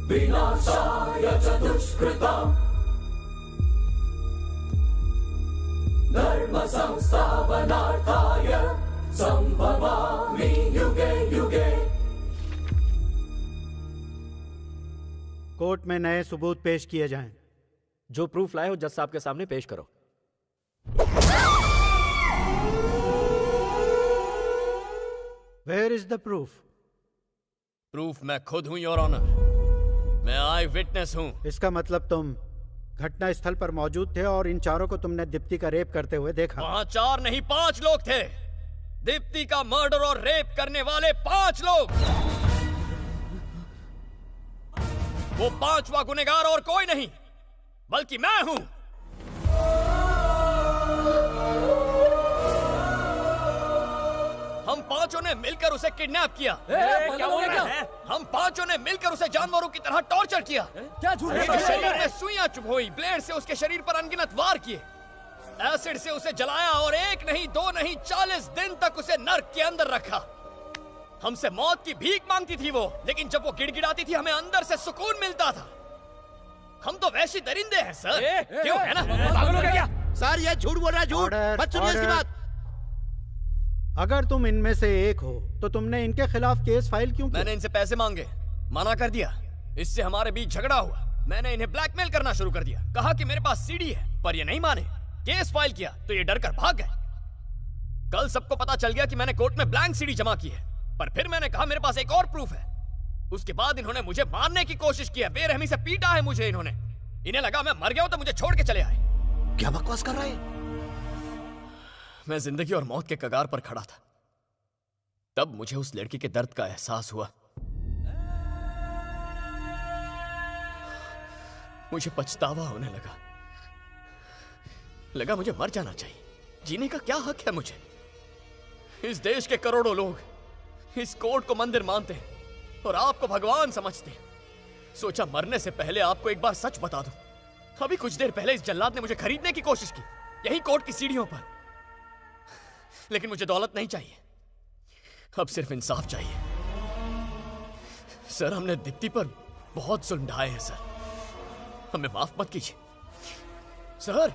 विनाशाय च दुष्कृतम् धर्म संस्थापनार्थाय संभवामि युगे युगे। कोर्ट में नए सबूत पेश किए जाएं। जो प्रूफ लाए हो जज साहब के सामने पेश करो। Where is the proof? Proof मैं खुद हूं योर ऑनर। मैं आई विटनेस हूं। इसका मतलब तुम घटना स्थल पर मौजूद थे और इन चारों को तुमने दीप्ति का रेप करते हुए देखा। वहां 4 नहीं 5 लोग थे। दीप्ति का मर्डर और रेप करने वाले 5 लोग। वो 5वां गुनहगार और कोई नहीं बल्कि मैं हूं। हम 5 ने मिलकर उसे किडनैप किया। हम 5 ने मिलकर उसे जानवरों की तरह टॉर्चर किया। क्या झूठ बोल उसके रहे शरीर हैं? में सुइयां चुभोई, ब्लेड से उसके शरीर पर अनगिनत वार किए, एसिड से उसे जलाया और 1 नहीं 2 नहीं 40 दिन तक उसे नर्क के अंदर रखा। हमसे मौत की भीख मांगती थी वो, लेकिन जब वो गिड़गिड़ाती थी हमें अंदर से सुकून मिलता था। हम तो वैसी दरिंदे हैं सर। क्यों है ना? पागल हो गया क्या? सर ये झूठ बोल रहा है, झूठ मत सुनिए इसकी बात। अगर तुम इनमें से एक हो तो तुमने इनके खिलाफ केस फाइल क्यों किया? मैंने इनसे पैसे मांगे, मना कर दिया। इससे हमारे बीच झगड़ा हुआ। मैंने इन्हें ब्लैकमेल करना शुरू कर दिया। कहा कि मेरे पास सीडी है, पर ये नहीं माने। केस फाइल किया तो ये डर कर भाग गए। कल सबको पता चल गया कि मैंने कोर्ट में ब्लैंक सीडी जमा की है, पर फिर मैंने कहा मेरे पास एक और प्रूफ है। उसके बाद इन्होंने मुझे मारने की कोशिश की है। बेरहमी से पीटा है मुझे इन्होंने। इन्हें लगा मैं मर गया हूं तो मुझे छोड़ के चले आए। क्या बकवास कर रहा है? मैं जिंदगी और मौत के कगार पर खड़ा था। तब मुझे उस लड़की के दर्द का एहसास हुआ। मुझे पछतावा होने लगा मुझे मर जाना चाहिए। जीने का क्या हक है मुझे? इस देश के करोड़ों लोग इस कोर्ट को मंदिर मानते हैं और आपको भगवान समझते हैं। सोचा मरने से पहले आपको एक बार सच बता दूं। अभी कुछ देर पहले इस जल्लाद ने मुझे खरीदने की कोशिश की, यही कोर्ट की सीढ़ियों पर। लेकिन मुझे दौलत नहीं चाहिए, अब सिर्फ इंसाफ चाहिए। सर हमने दीप्ति पर बहुत जुल्म ढाए हैं सर, हमें माफ मत कीजिए। सर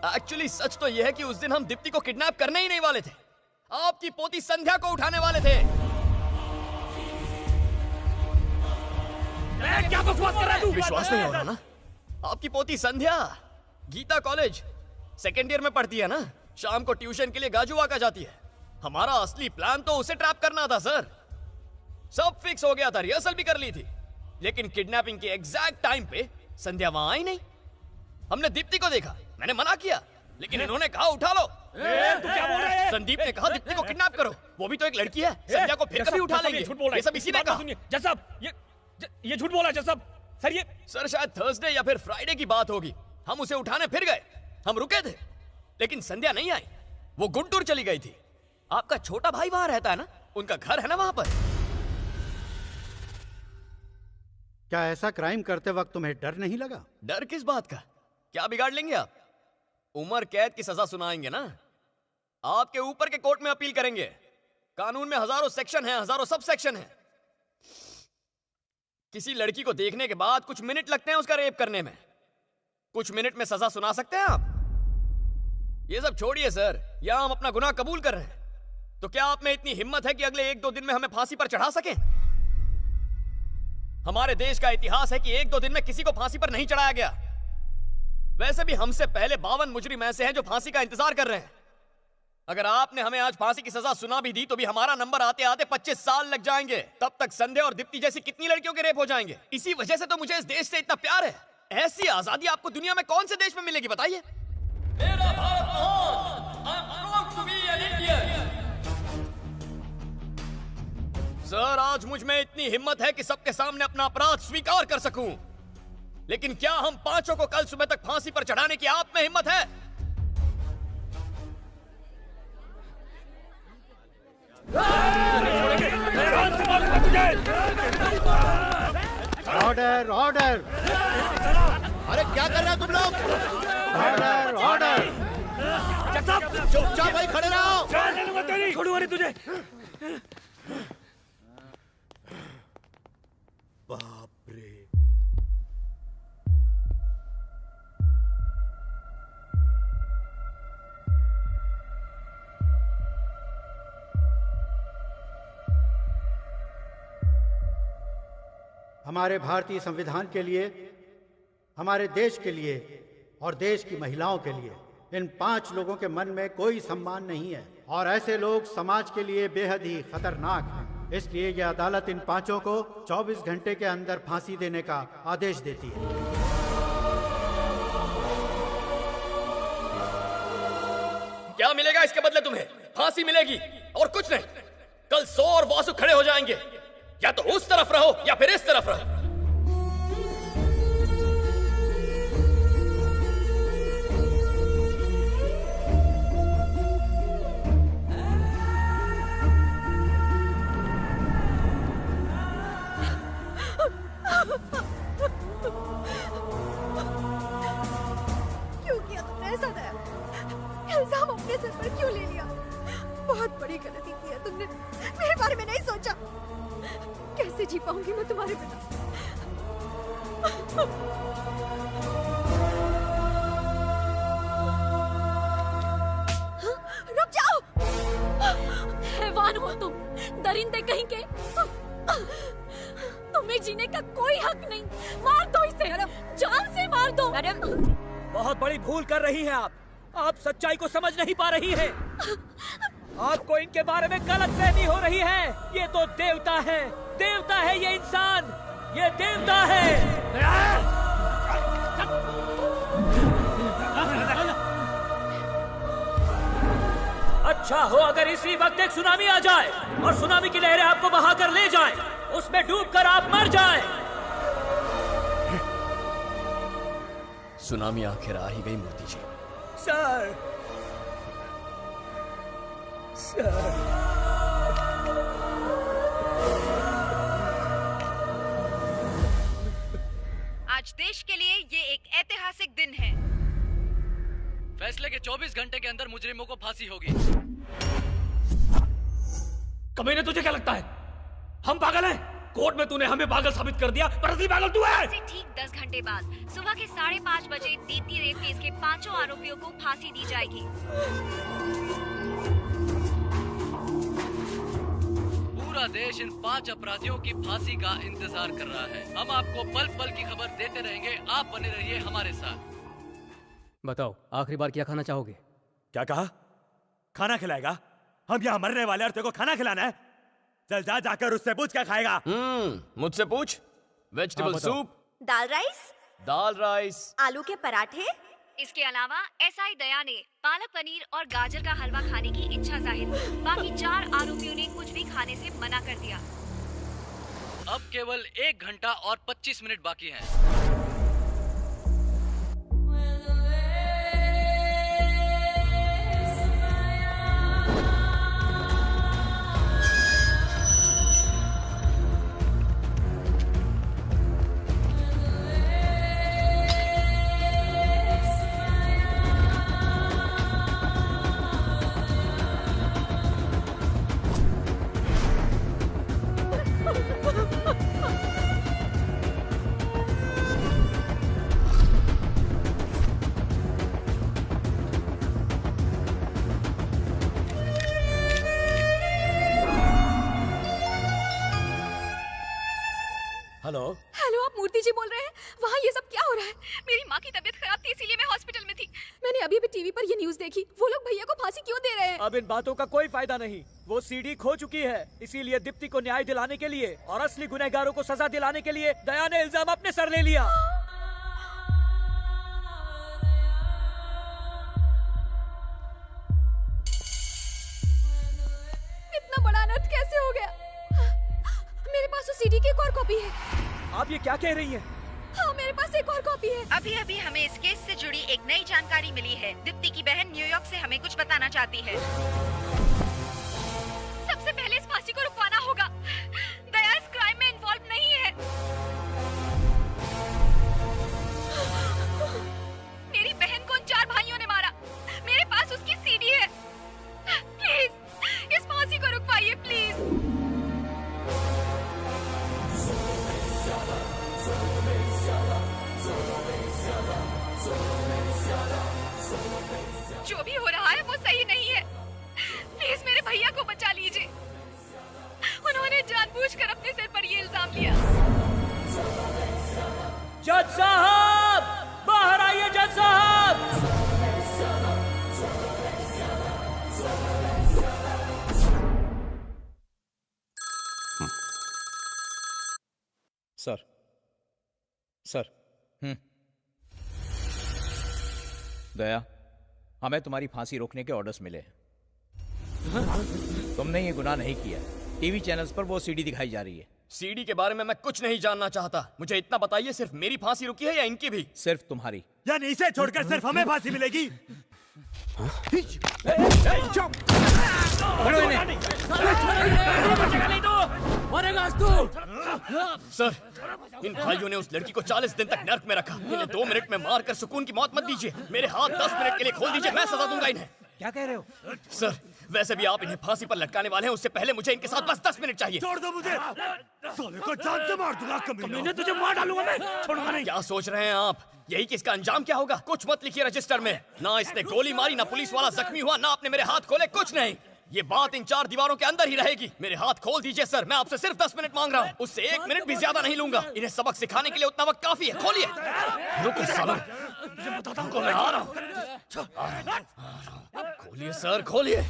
एक्चुअली सच तो यह है कि उस दिन हम दीप्ति को किडनैप करने ही नहीं वाले थे। आपकी पोती संध्या को उठाने वाले थे। क्या बकवास कर रहा है तू? विश्वास नहीं हो रहा ना? आपकी पोती संध्या गीता कॉलेज 2nd ईयर में पढ़ती है ना। शाम को ट्यूशन के लिए गाजुआ का जाती है। हमारा असली प्लान तो उसे ट्रैप करना था सर। सब फिक्स हो गया था, रिहर्सल भी कर ली थी। लेकिन किडनैपिंग के एग्जैक्ट टाइम पे संध्या वहां आई नहीं। हमने दीप्ति को देखा, मैंने मना किया, लेकिन इन्होंने कहा उठा लो। तू क्या बोल रहा है? संदीप ने कहा दीप्ति को किडनैप करो, वो भी तो एक लड़की है। संध्या को फिर कभी उठा लेंगे। झूठ बोल रहा है। ये सब इसी ने कहा। जज साहब ये झूठ बोला जज साहब। सर ये सर शायद थर्सडे या फिर फ्राइडे की बात होगी। हम उसे उठाने फिर गए, हम रुके थे, लेकिन संध्या नहीं आई। वो गुंटूर चली गई थी। आपका छोटा भाई वहां रहता है ना, उनका घर है ना वहां पर। क्या ऐसा क्राइम करते वक्त तुम्हें डर नहीं लगा? डर किस बात का? क्या बिगाड़ लेंगे आप? उम्र कैद की सजा सुनाएंगे ना। आपके ऊपर के कोर्ट में अपील करेंगे। कानून में हजारों सेक्शन हैं, हजारों सब सेक्शन हैं। किसी लड़की को देखने के बाद कुछ मिनट लगते हैं उसका रेप करने में। कुछ मिनट में सजा सुना सकते हैं आप? ये सब छोड़िए सर, यहां हम अपना गुनाह कबूल कर रहे हैं। तो क्या आप में इतनी हिम्मत है कि अगले 1-2 दिन में हमें फांसी पर चढ़ा सकें? हमारे देश का इतिहास है कि 1-2 दिन में किसी को फांसी पर नहीं चढ़ाया गया। वैसे भी हमसे पहले 52 मुजरिम ऐसे हैं जो फांसी का इंतजार कर रहे हैं। अगर आपने हमें आज फांसी की सजा सुना भी दी तो भी हमारा नंबर आते आते 25 साल लग जाएंगे। तब तक संध्या और दीप्ति जैसी कितनी लड़कियों के रेप हो जाएंगे। इसी वजह से तो मुझे इस देश से इतना प्यार है। ऐसी आजादी आपको दुनिया में कौन से देश में मिलेगी बताइए? मेरा भारत महान, I am proud to be an Indian। Sir आज मुझ में इतनी हिम्मत है कि सबके सामने अपना अपराध स्वीकार कर सकूं। लेकिन क्या हम 5 को कल सुबह तक फांसी पर चढ़ाने की आप में हिम्मत है? Order order. अरे क्या कर रहे हो तुम लोग? Order order. चुपचाप भाई खड़े रहो। छोड़ूंगा तुझे। बाप रे। हमारे भारतीय संविधान के लिए, हमारे देश के लिए और देश की महिलाओं के लिए इन 5 लोगों के मन में कोई सम्मान नहीं है और ऐसे लोग समाज के लिए बेहद ही खतरनाक हैं। इसलिए यह अदालत इन 5 को 24 घंटे के अंदर फांसी देने का आदेश देती है। क्या मिलेगा इसके बदले तुम्हें? फांसी मिलेगी और कुछ नहीं। कल 100 और वासु खड़े हो जाएंगे। या तो उस तरफ रहो या फिर इस तरफ रहो। क्यों किया तुमने ऐसा? दया, इल्जाम अपने सर पर क्यों ले लिया? बहुत बड़ी गलती की है तुमने। मेरे बारे में नहीं सोचा। कैसे जी पाऊंगी मैं तुम्हारे बिना? रुक जाओ। हैवान हो तुम, दरिंदे कहीं के। तुम्हें जीने का कोई हक नहीं। मार दो इसे, जान से मार दो। मैडम, बहुत बड़ी भूल कर रही हैं आप। आप सच्चाई को समझ नहीं पा रही हैं। आपको इनके बारे में गलतफहमी हो रही है। ये तो देवता है, देवता है ये इंसान, ये देवता है। अच्छा हो अगर इसी वक्त एक सुनामी आ जाए और सुनामी की लहरें आपको बहाकर ले जाएं, उसमें डूबकर आप मर जाएं। सुनामी आखिर आ ही गई मूर्ति जी। सर, आज देश के लिए ये एक ऐतिहासिक दिन है। फैसले के 24 घंटे के अंदर मुजरिमों को फांसी होगी। कमीने, तुझे क्या लगता है हम पागल हैं? कोर्ट में तूने हमें पागल साबित कर दिया, पर असली पागल तू है। ठीक 10 घंटे बाद सुबह के 5:30 बजे दीप्ति रेप केस के 5 आरोपियों को फांसी दी जाएगी। पूरा देश इन 5 अपराधियों की फांसी का इंतजार कर रहा है। हम आपको पल पल की खबर देते रहेंगे। आप बने रहिए हमारे साथ। बताओ, आखिरी बार क्या खाना चाहोगे? क्या कहा? खाना खिलाएगा? हम यहाँ मरने वाले और तेरे को खाना खिलाना है? चल जा, जाकर उससे पूछ क्या खाएगा। मुझसे पूछ। वेजिटेबल सूप, दाल राइस, आलू के पराठे। इसके अलावा एसआई दया ने पालक पनीर और गाजर का हलवा खाने की इच्छा जाहिर की। बाकी 4 आरोपियों ने कुछ भी खाने से मना कर दिया। अब केवल 1 घंटा और 25 मिनट बाकी हैं। हेलो, आप मूर्ति जी बोल रहे हैं? वहाँ ये सब क्या हो रहा है? मेरी माँ की तबीयत खराब थी, इसीलिए मैं हॉस्पिटल में थी। मैंने अभी भी टीवी पर ये न्यूज़ देखी। वो लोग भैया को फांसी क्यों दे रहे हैं? अब इन बातों का कोई फायदा नहीं। वो सीडी खो चुकी है। इसीलिए दीप्ति को न्याय दिलाने के लिए और असली गुनहगारों को सजा दिलाने के लिए दया ने इल्जाम अपने सर ले लिया। इतना बड़ा अनर्थ कैसे हो गया? मेरे पास उस सीडी की एक और कॉपी है। आप ये क्या कह रही हैं? हाँ, मेरे पास एक और कॉपी है। अभी हमें इस केस से जुड़ी एक नई जानकारी मिली है। दीप्ति की बहन न्यूयॉर्क से हमें कुछ बताना चाहती है। सबसे पहले इस फांसी को रुकवाना होगा। दया इस क्राइम में इन्वॉल्व नहीं है। मेरी बहन को उन 4 भाइयों ने मारा। मेरे पास उसकी सीडी है। प्लीज इस फांसी को रुकवाइए, प्लीज। जो भी हो रहा है वो सही नहीं है। प्लीज मेरे भैया को बचा लीजिए। उन्होंने जानबूझकर अपने सिर पर ये इल्जाम लिया। जज साहब, बाहर आइए जज साहब। सर दया, हमें तुम्हारी फांसी रोकने के ऑर्डर्स मिले हैं। तुमने ये गुनाह नहीं किया। टीवी चैनल्स पर वो सीडी दिखाई जा रही है। सीडी के बारे में मैं कुछ नहीं जानना चाहता। मुझे इतना बताइए, सिर्फ मेरी फांसी रुकी है या इनकी भी? सिर्फ तुम्हारी। यानी इसे छोड़कर सिर्फ हमें फांसी मिलेगी? सर, इन भाइयों ने उस लड़की को 40 दिन तक नर्क में रखा। इन्हें 2 मिनट में मारकर सुकून की मौत मत दीजिए। मेरे हाथ 10 मिनट के लिए खोल दीजिए, मैं सजा दूंगा इन्हें। क्या कह रहे हो? सर, वैसे भी आप इन्हें फांसी पर लटकाने वाले हैं, उससे पहले मुझे इनके साथ बस 10 मिनट चाहिए। छोड़ दो मुझे, साले को जान से मार दूंगा। कमीने तुझे मार डालूंगा मैं, छोड़ूंगा नहीं। क्या सोच रहे हैं आप? यही कि इसका अंजाम क्या होगा? कुछ मत लिखिए रजिस्टर में। ना इसने गोली मारी, ना पुलिस वाला जख्मी हुआ, ना आपने मेरे हाथ खोले, कुछ नहीं। ये बात इन 4 दीवारों के अंदर ही रहेगी। मेरे हाथ खोल दीजिए सर, मैं आपसे सिर्फ 10 मिनट मांग रहा हूँ। उससे 1 मिनट भी ज्यादा नहीं लूंगा। इन्हें सबक सिखाने के लिए उतना वक्त काफी है। खोलिए। रुको सालो, रुको, मैं आ रहा हूँ। खोलिए सर, खोलिए।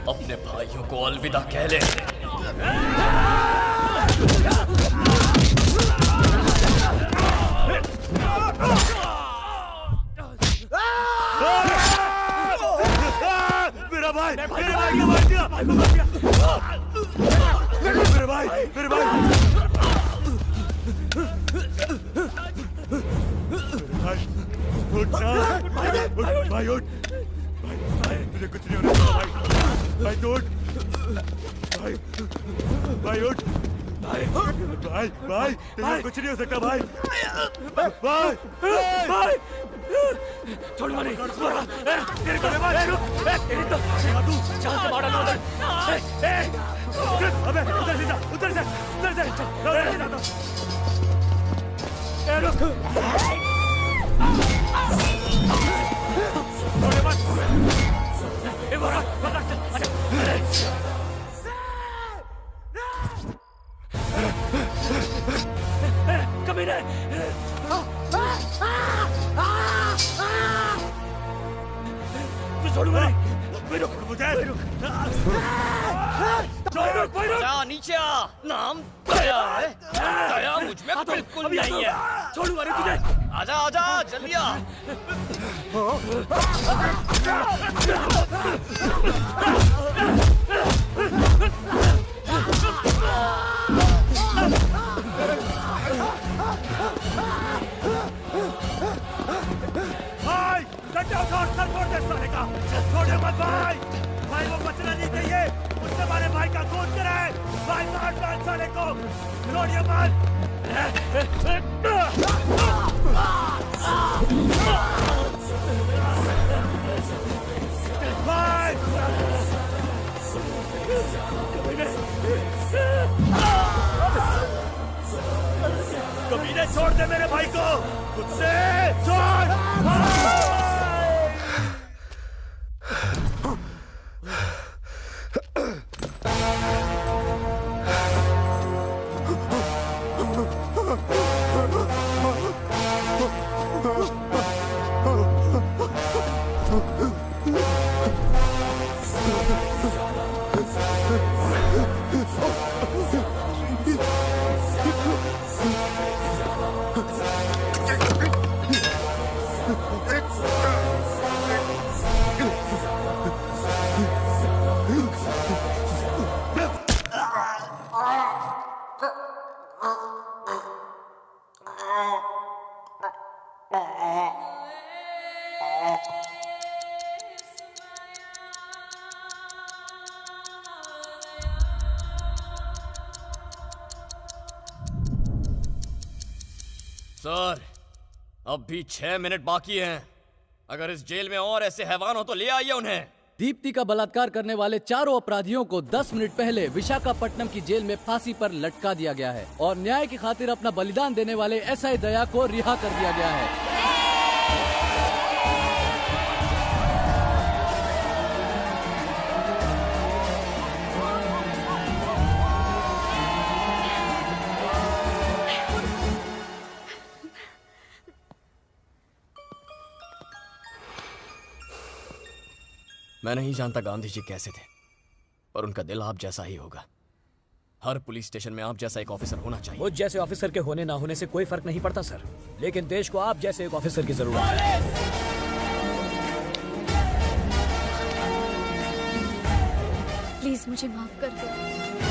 अपने भाइयों को अलविदा कह ले। मेरा भाई को मार दिया। मेरे भाई उठ भाई, उठ भाई, तुझे कुछ नहीं होने वाला भाई। तो उठ भाई, उठ भाई, तुझे कुछ नहीं हो सकता भाई। छोड़ नहीं, तेरे को भाई, तेरी तो जान से मारा। अबे उधर से कमीने, तू छोड़ूंगा नहीं। नीचे आ। नाम दया है? दया मुझ में बिल्कुल नहीं है। छोड़ूंगा नहीं तुझे। आजा जल्दी आ। भाई डंडा उठा, सर फोड़ दे साले का। छोड़े मत भाई, वो बचना नहीं चाहिए। उसने हमारे भाई का खून करा है। भाई मार डाल साले को, छोड़िए मत। भाई कमीने, छोड़ दे मेरे भाई को, खुद से छोड़। सर, अब भी 6 मिनट बाकी हैं। अगर इस जेल में और ऐसे हैवान हो तो ले आइए उन्हें। दीप्ति का बलात्कार करने वाले चारों अपराधियों को 10 मिनट पहले विशाखापट्टनम की जेल में फांसी पर लटका दिया गया है और न्याय की खातिर अपना बलिदान देने वाले एसआई दया को रिहा कर दिया गया है। मैं नहीं जानता गांधी जी कैसे थे, पर उनका दिल आप जैसा ही होगा। हर पुलिस स्टेशन में आप जैसा एक ऑफिसर होना चाहिए। मुझ जैसे ऑफिसर के होने ना होने से कोई फर्क नहीं पड़ता सर, लेकिन देश को आप जैसे एक ऑफिसर की जरूरत है। प्लीज मुझे माफ कर दो।